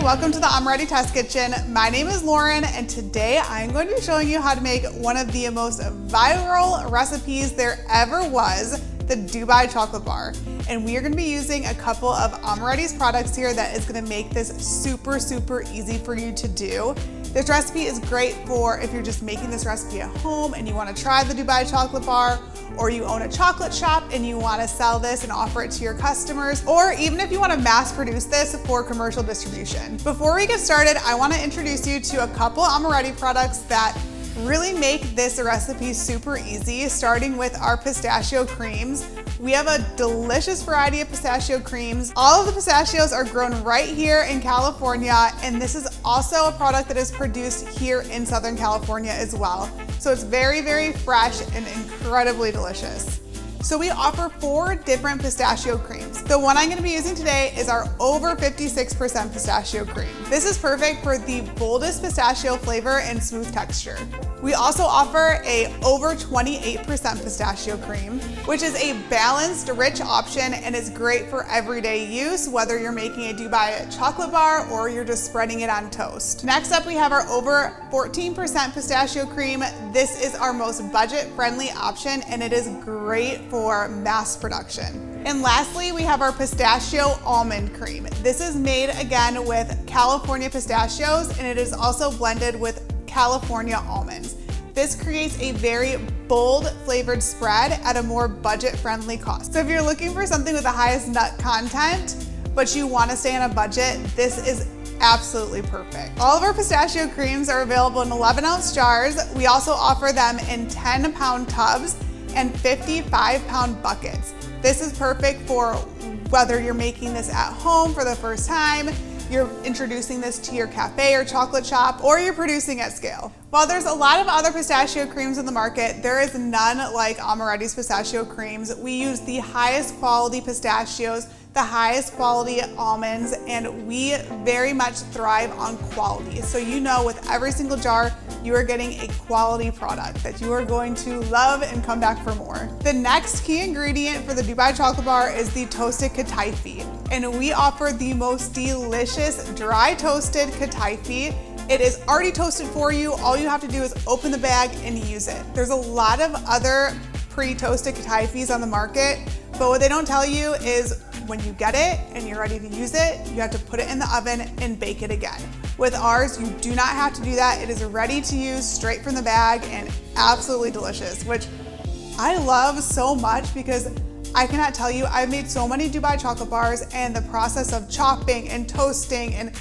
welcome to the I'm Ready Test Kitchen. My name is Lauren, and today I'm going to be showing you how to make one of the most viral recipes there ever was, the Dubai chocolate bar. And we are going to be using a couple of I'm Ready's products here that is going to make this super easy for you to do. This recipe is great for if you're just making this recipe at home and you want to try the Dubai chocolate bar, or you own a chocolate shop and you want to sell this and offer it to your customers, or even if you want to mass produce this for commercial distribution. Before we get started, I want to introduce you to a couple I'm Ready products that really make this recipe super easy, starting with our pistachio creams. We have a delicious variety of pistachio creams. All of the pistachios are grown right here in California, and this is also a product that is produced here in Southern California as well. So it's very fresh and incredibly delicious. So we offer 4 different pistachio creams. The one I'm going to be using today is our over 56% pistachio cream. This is perfect for the boldest pistachio flavor and smooth texture. We also offer a over 28% pistachio cream, which is a balanced, rich option and is great for everyday use, whether you're making a Dubai chocolate bar or you're just spreading it on toast. Next up, we have our over 14% pistachio cream. This is our most budget-friendly option, and it is great for mass production. And lastly, we have our pistachio almond cream. This is made again with California pistachios, and it is also blended with California almonds. This creates a very bold flavored spread at a more budget-friendly cost. So if you're looking for something with the highest nut content, but you want to stay on a budget, this is absolutely perfect. All of our pistachio creams are available in 11-ounce jars. We also offer them in 10-pound tubs and 55-pound buckets. This is perfect for whether you're making this at home for the first time, you're introducing this to your cafe or chocolate shop, or you're producing at scale. While there's a lot of other pistachio creams in the market, there is none like I'm Ready's pistachio creams. We use the highest quality pistachios, the highest quality almonds, and we very much thrive on quality. So you know with every single jar, you are getting a quality product that you are going to love and come back for more. The next key ingredient for the Dubai chocolate bar is the Toasted Kataifi, and we offer the most delicious dry toasted Kataifi. It is already toasted for you. All you have to do is open the bag and use it. There's a lot of other pre-toasted Kataifis on the market, but what they don't tell you is when you get it and you're ready to use it, you have to put it in the oven and bake it again. With ours, you do not have to do that. It is ready to use straight from the bag and absolutely delicious, which I love so much because I cannot tell you, I've made so many Dubai chocolate bars, and the process of chopping and toasting, and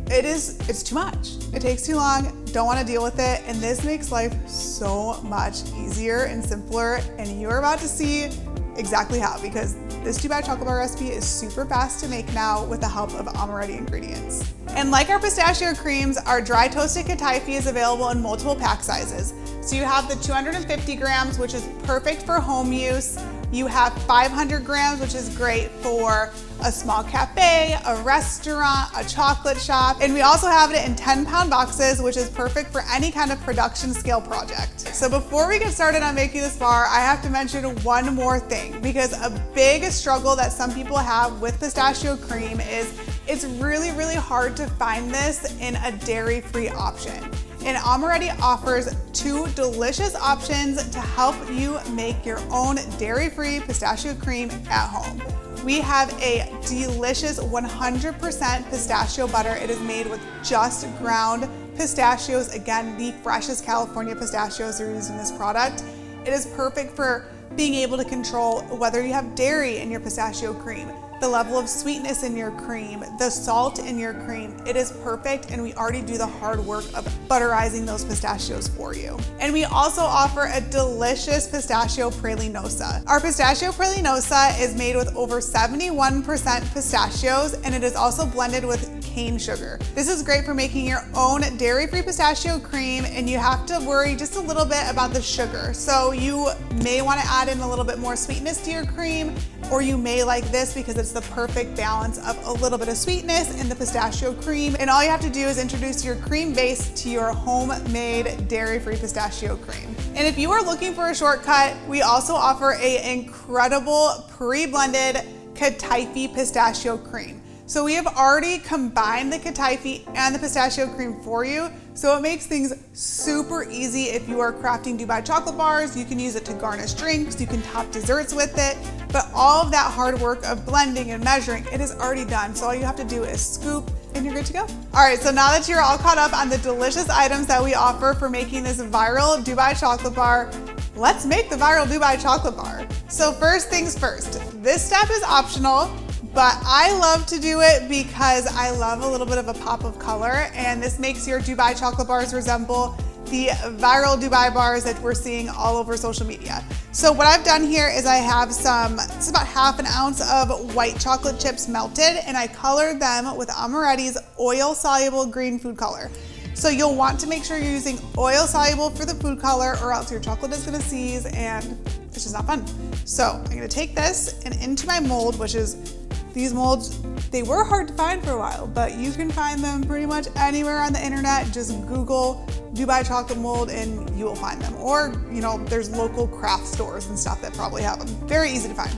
it's too much. It takes too long, don't want to deal with it, and this makes life so much easier and simpler, and you're about to see exactly how, because this Dubai chocolate bar recipe is super fast to make now with the help of I'm Ready ingredients. And like our pistachio creams, our dry toasted Kataifi is available in multiple pack sizes. So you have the 250 grams, which is perfect for home use. You have 500 grams, which is great for a small cafe, a restaurant, a chocolate shop. And we also have it in 10-pound boxes, which is perfect for any kind of production scale project. So before we get started on making this bar, I have to mention one more thing, because a big struggle that some people have with pistachio cream is it's really hard to find this in a dairy-free option. And I'm Ready offers 2 delicious options to help you make your own dairy-free pistachio cream at home. We have a delicious 100% pistachio butter. It is made with just ground pistachios. Again, the freshest California pistachios are used in this product. It is perfect for being able to control whether you have dairy in your pistachio cream, the level of sweetness in your cream, the salt in your cream. It is perfect, and we already do the hard work of butterizing those pistachios for you. And we also offer a delicious pistachio Pralinosa. Our pistachio Pralinosa is made with over 71% pistachios, and it is also blended with cane sugar. This is great for making your own dairy-free pistachio cream, and you have to worry just a little bit about the sugar. So you may want to add in a little bit more sweetness to your cream, or you may like this because it's the perfect balance of a little bit of sweetness in the pistachio cream. And all you have to do is introduce your cream base to your homemade dairy-free pistachio cream. And if you are looking for a shortcut, we also offer an incredible pre-blended Kataifi pistachio cream. So we have already combined the Kataifi and the pistachio cream for you. So it makes things super easy if you are crafting Dubai chocolate bars. You can use it to garnish drinks, you can top desserts with it, but all of that hard work of blending and measuring, it is already done. So all you have to do is scoop and you're good to go. All right, so now that you're all caught up on the delicious items that we offer for making this viral Dubai chocolate bar, let's make the viral Dubai chocolate bar. So first things first, this step is optional, but I love to do it because I love a little bit of a pop of color, and this makes your Dubai chocolate bars resemble the viral Dubai bars that we're seeing all over social media. So what I've done here is I have this is about half an ounce of white chocolate chips melted, and I colored them with Amaretti's oil soluble green food color. So you'll want to make sure you're using oil soluble for the food color, or else your chocolate is gonna seize and it's just not fun. So I'm gonna take this and into my mold, which is these molds, they were hard to find for a while, but you can find them pretty much anywhere on the internet. Just Google Dubai chocolate mold and you will find them. Or, you know, there's local craft stores and stuff that probably have them. Very easy to find.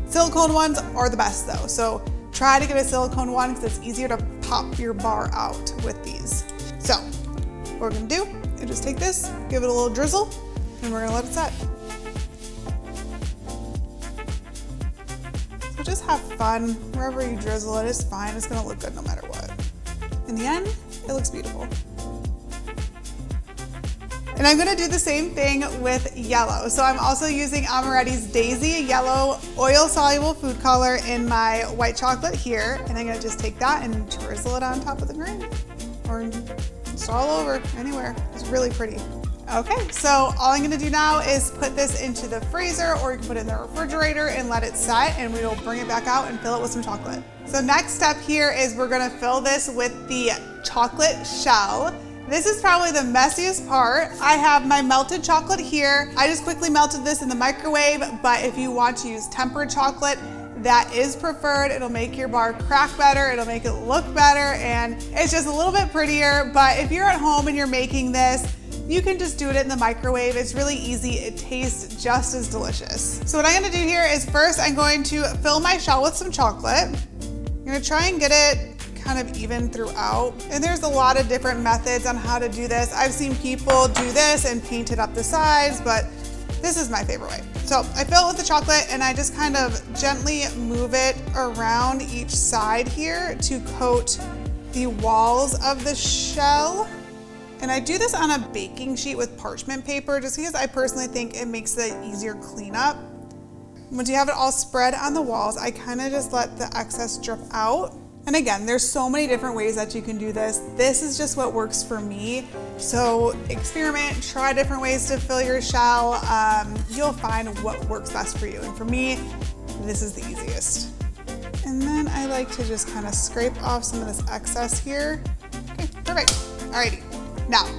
Silicone ones are the best though. So try to get a silicone one because it's easier to pop your bar out with these. So what we're gonna do is just take this, give it a little drizzle, and we're gonna let it set. So just have fun. Wherever you drizzle it, it's fine. It's gonna look good no matter what. In the end, it looks beautiful. And I'm gonna do the same thing with yellow. So I'm also using Amaretti's Daisy Yellow Oil Soluble Food Color in my white chocolate here. And I'm gonna just take that and drizzle it on top of the green. Or just all over, anywhere. It's really pretty. Okay, so all I'm gonna do now is put this into the freezer, or you can put it in the refrigerator and let it set, and we will bring it back out and fill it with some chocolate. So next step here is we're gonna fill this with the chocolate shell. This is probably the messiest part. I have my melted chocolate here. I just quickly melted this in the microwave, but if you want to use tempered chocolate, that is preferred. It'll make your bar crack better, it'll make it look better, and it's just a little bit prettier. But if you're at home and you're making this, you can just do it in the microwave. It's really easy. It tastes just as delicious. So what I'm gonna do here is first I'm going to fill my shell with some chocolate. I'm gonna try and get it kind of even throughout. And there's a lot of different methods on how to do this. I've seen people do this and paint it up the sides, but this is my favorite way. So I fill it with the chocolate and I just kind of gently move it around each side here to coat the walls of the shell. And I do this on a baking sheet with parchment paper just because I personally think it makes it easier cleanup. Once you have it all spread on the walls, I kind of just let the excess drip out. And again, there's so many different ways that you can do this. This is just what works for me. So experiment, try different ways to fill your shell. You'll find what works best for you. And for me, this is the easiest. And then I like to just kind of scrape off some of this excess here. Okay, perfect. Alrighty. Now,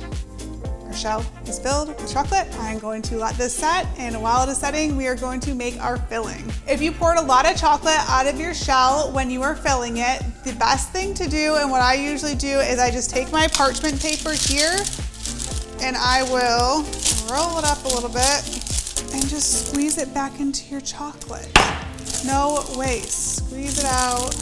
our shell is filled with chocolate. I'm going to let this set, and while it is setting, we are going to make our filling. If you poured a lot of chocolate out of your shell when you are filling it, the best thing to do, and what I usually do, is I just take my parchment paper here, and I will roll it up a little bit, and just squeeze it back into your chocolate. No waste. Squeeze it out.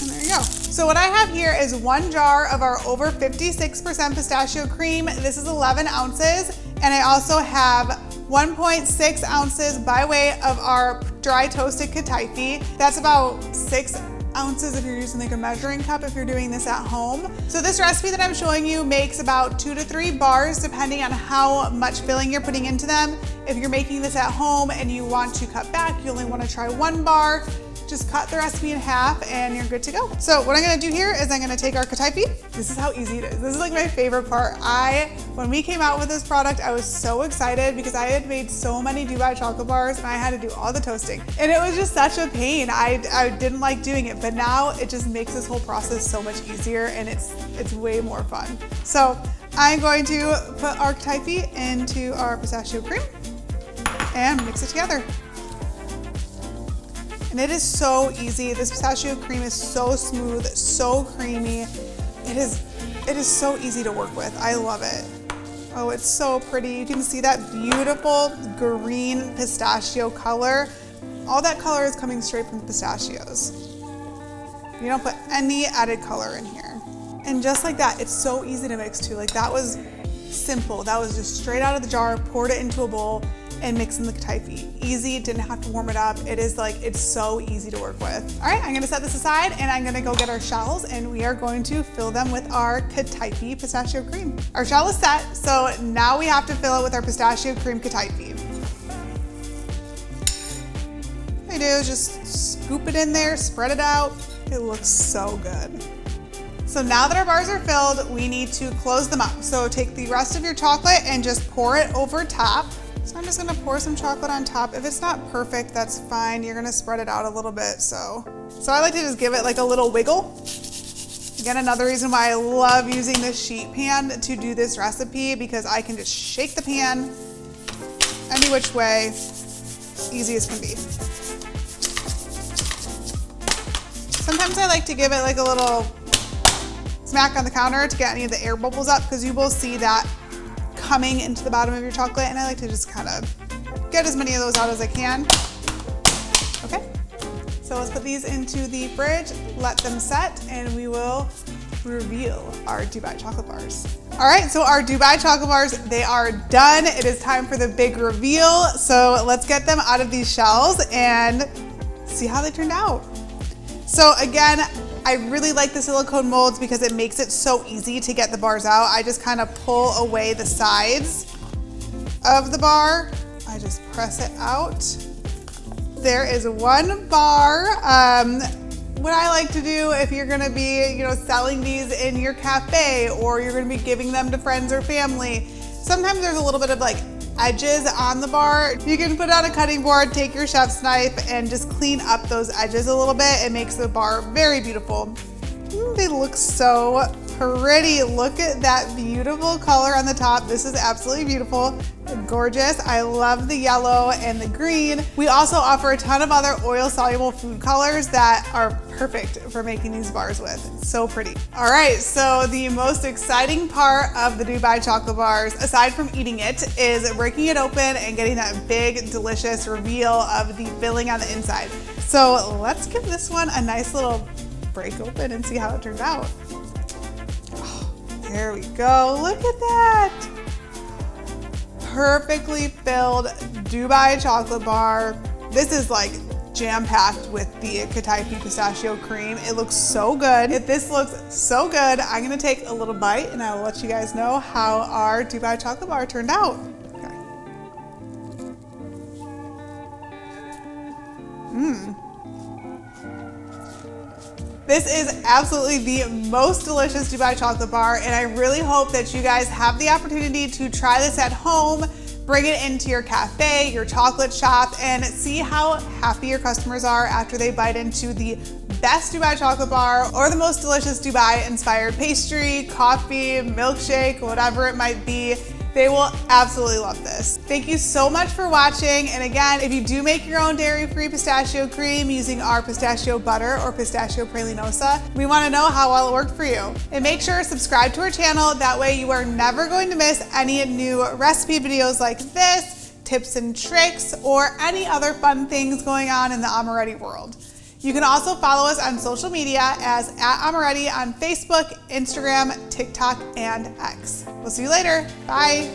And there you go. So what I have here is 1 jar of our over 56% pistachio cream. This is 11 ounces. And I also have 1.6 ounces by way of our dry toasted Kataifi. That's about 6 ounces if you're using like a measuring cup if you're doing this at home. So this recipe that I'm showing you makes about 2 to 3 bars depending on how much filling you're putting into them. If you're making this at home and you want to cut back, you only want to try 1 bar, just cut the recipe in half and you're good to go. So what I'm gonna do here is I'm gonna take our Kataifi. This is how easy it is. This is like my favorite part. When we came out with this product, I was so excited because I had made so many Dubai chocolate bars and I had to do all the toasting. And it was just such a pain. I didn't like doing it, but now it just makes this whole process so much easier and it's way more fun. So I'm going to put our Kataifi into our pistachio cream and mix it together. And it is so easy. This pistachio cream is so smooth, so creamy. It is so easy to work with. I love it. Oh, it's so pretty. You can see that beautiful green pistachio color All that color is coming straight from the pistachios. You don't put any added color in here. And just like that, it's so easy to mix too. Like that was simple. That was just straight out of the jar, poured it into a bowl and mixed in the kataifi. Easy, didn't have to warm it up. It is like, it's so easy to work with. All right, I'm gonna set this aside and I'm gonna go get our shells and we are going to fill them with our kataifi pistachio cream. Our shell is set, so now we have to fill it with our pistachio cream kataifi. What I do is just scoop it in there, spread it out. It looks so good. So now that our bars are filled, we need to close them up. So take the rest of your chocolate and just pour it over top. So I'm just gonna pour some chocolate on top. If it's not perfect, that's fine. You're gonna spread it out a little bit, so I like to just give it like a little wiggle. Again, another reason why I love using this sheet pan to do this recipe, because I can just shake the pan any which way, easy as can be. Sometimes I like to give it like a little smack on the counter to get any of the air bubbles up, because you will see that coming into the bottom of your chocolate, and I like to just kind of get as many of those out as I can. Okay, so let's put these into the fridge, let them set, and we will reveal our Dubai chocolate bars. All right, so our Dubai chocolate bars, they are done. It is time for the big reveal. So let's get them out of these shells and see how they turned out. So again, I really like the silicone molds because it makes it so easy to get the bars out. I just kind of pull away the sides of the bar. I just press it out. There is one bar. What I like to do, if you're gonna be, selling these in your cafe or you're gonna be giving them to friends or family, sometimes there's a little bit of like edges on the bar. You can put on a cutting board, take your chef's knife and just clean up those edges a little bit. It makes the bar very beautiful. They look so pretty. Look at that beautiful color on the top. This is absolutely beautiful. Gorgeous. I love the yellow and the green. We also offer a ton of other oil-soluble food colors that are perfect for making these bars with. It's so pretty. All right, so the most exciting part of the Dubai chocolate bars, aside from eating it, is breaking it open and getting that big, delicious reveal of the filling on the inside. So let's give this one a nice little break open and see how it turns out. Oh, there we go. Look at that. Perfectly filled Dubai chocolate bar. This is like jam-packed with the Kataifi pistachio cream. It looks so good. If this looks so good, I'm gonna take a little bite and I will let you guys know how our Dubai chocolate bar turned out. Okay. This is absolutely the most delicious Dubai chocolate bar, and I really hope that you guys have the opportunity to try this at home, bring it into your cafe, your chocolate shop, and see how happy your customers are after they bite into the best Dubai chocolate bar or the most delicious Dubai inspired pastry, coffee, milkshake, whatever it might be. They will absolutely love this. Thank you so much for watching. And again, if you do make your own dairy-free pistachio cream using our pistachio butter or pistachio Pralinosa, we wanna know how well it worked for you. And make sure to subscribe to our channel. That way you are never going to miss any new recipe videos like this, tips and tricks, or any other fun things going on in the Amaretti world. You can also follow us on social media as @Amaretti on Facebook, Instagram, TikTok, and X. We'll see you later. Bye.